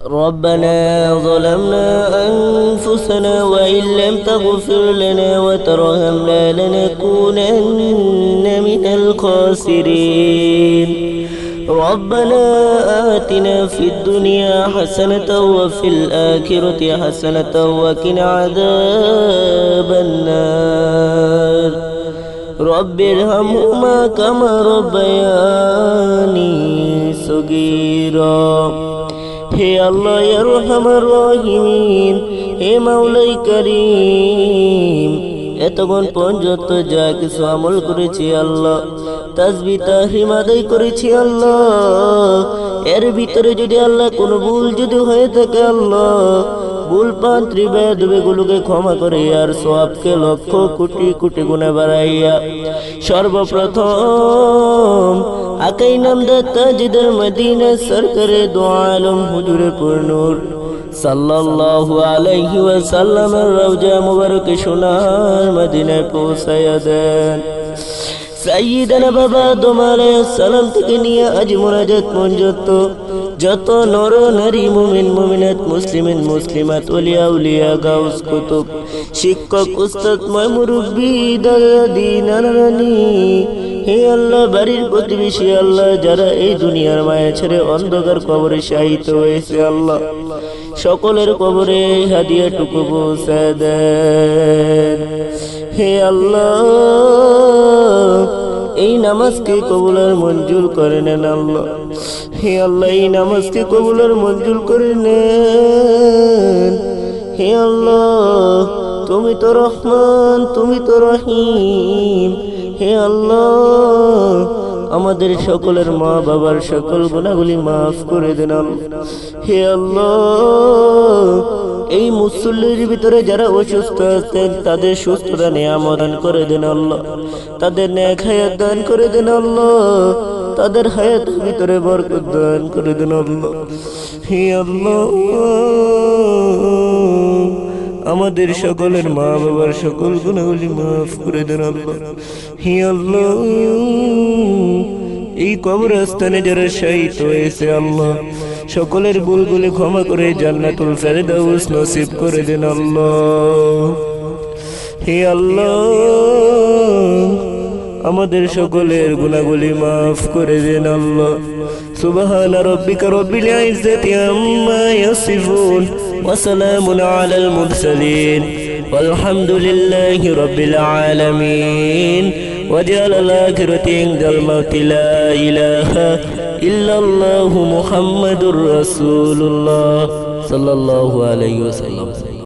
ربنا ظلمنا أنفسنا وإن لم تغفر لنا وترحمنا لنكونن من الخاسرين ربنا آتنا في الدنيا حسنة وفي الآخرة حسنة وقنا عذاب النار رب ارحمهما كما ربياني صغيرا হে আল্লাহ ইয়া আরহামার রাহিমিন হে মাওলাই করিম এতক্ষণ পর্যন্ত যা কিছু আমল করেছি আল্লাহ তাসবিহ তাহরিম আদায় করেছি আল্লাহ এর ভিতরে যদি আল্লাহ কোনো ভুল যদি হয়ে থাকে আল্লাহ ভুল পান্ত্রী বেদবেগুলোকে ক্ষমা করে আর সওয়াবকে লক্ষ কোটি কোটি গুণে বাড়াইয়া সর্বপ্রথম আকাই নামদার তাজদার মদিনা সরকারে দু আলম হুজুরে পুরনূর সাল্লাল্লাহু আলাইহি ওয়াসাল্লামের রওজা মুবারকে সোনার মদিনায় পৌঁছায়া দেন সাইয়্যিদানা বাবা আদম আলাইহিস সালাম থেকে নিয়ে আজ মুনাজাত পর্যন্ত যত নর নারী মুমিন মুমিনাত মুসলিমিন মুসলিমাত ওলিয়া উলিয়া গাউস কুতুব শিক্ষক উস্তাদ ময় মুরব্বি দাদি নানানি হে আল্লাহ বাড়ির প্রতিবেশী আল্লাহ যারা এই দুনিয়ার মায়া ছেড়ে অন্ধকার কবরে শায়িত হয়েছে আল্লাহ সকলের কবরে হাদিয়াটুকু পৌঁছে দেন হে আল্লাহ এই নামাজকে কবুল আর মঞ্জুর করে নেন আল্লাহ হে আল্লাহ এই নামাজকে কবুল আর মঞ্জুর করে নেন হে আল্লাহ তুমি তো রহমান তুমি তো রহিম হে আল্লাহ আমাদের সকলের মা বাবার সকল গুনাহগুলি মাফ করে দেন হে আল্লাহ এই মুসল্লির ভিতরে যারা অসুস্থ আছেন তাদের সুস্থতা নিয়ামত দান করে দেন আল্লাহ তাদের নেক হায়াত দান করে দেন আল্লাহ তাদের হায়াতের ভিতরে বরকত দান করে দেন আল্লাহ হে আল্লাহ আমাদের সকলের মা বাবার সকল গুনাহগুলি মাফ করে দেন আল্লাহ হে আল্লাহ এই কবরস্থানে যারা শহীদ হয়েছে আল্লাহ সকলের ভুলগুলি ক্ষমা করে জান্নাতুল ফেরদাউস নসিব করে দেন আল্লাহ হে আল্লাহ আমাদের সকলের গুনাহগুলি মাফ করে দেন আল্লাহ সুবহানা রাব্বিকা রাব্বিল ইজ্জাতি আম্মা ইয়াসিফুন ওয়া সালামুন আলাল মুরসালিন والحمدلله رب العالمين وجعل الآخرة عند الموت لا إله إلا الله محمد رسول الله صلى الله عليه وسلم